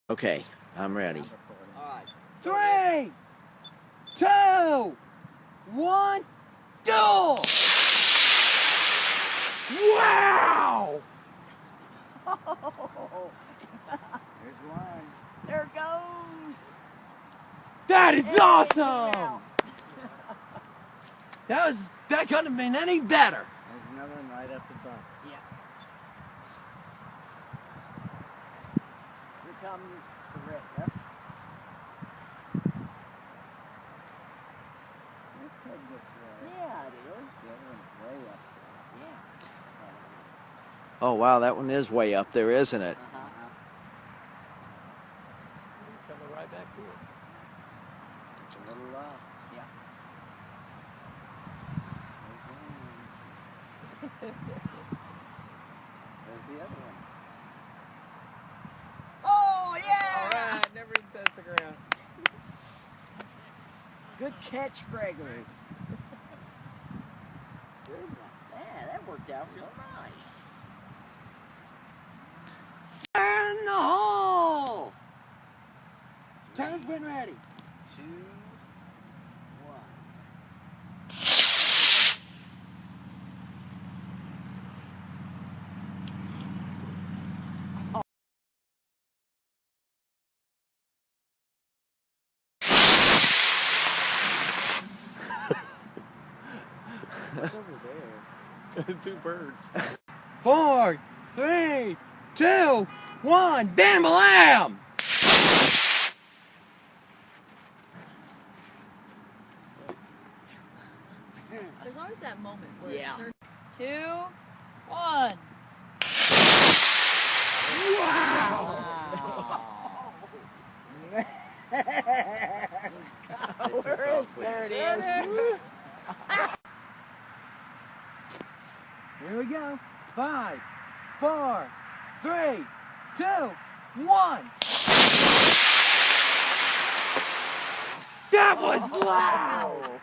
Okay, I'm ready. All right. 3, 2, 1, go! Wow! There's one. There it goes. That is awesome! That couldn't have been any better. There's another one right up above. Yeah. Here comes the red. Yep. This head gets way. Yeah, it is. The other one's way up Yeah. Oh, wow, that one is way up there, isn't it? Coming right back to us. It's a little Yeah. There's the other one. Oh, yeah! All right, never even touched the ground. Good catch, Gregory. Good one. Yeah, that worked out real nice. In the hole! Time's been ready. 2, 1. What's over there? 2 birds. 4, 3, 2, 1, bam-a-lam! There's always that moment where Yeah. it turns 2, 1. Wow! Where is there it is? Here we go. 5, 4, 3, 2, 1. That was loud! Wow.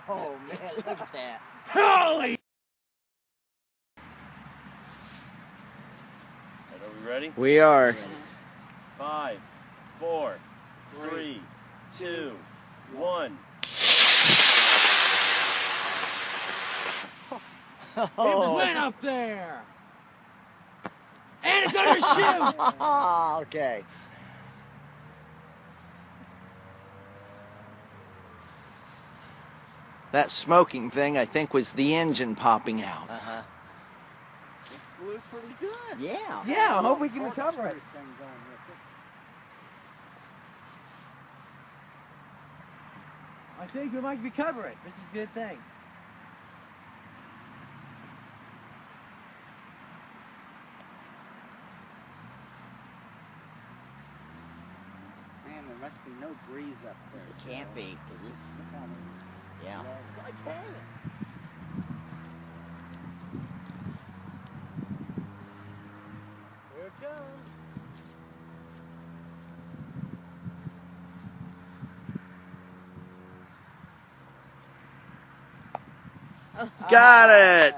Oh, man, look at that. Holy! Are we ready? We are. 5, 4, 3, 2, 1. It went up there! And it's on your shoe! Okay. That smoking thing, I think, was the engine popping out. Uh-huh. It flew pretty good. Yeah. Yeah, I hope we can recover it. Thing going with it. I think we might recover it, which is a good thing. Man, there must be no breeze up there. It can't be, because it's, yeah. It's like hanging. Here it goes. Got it!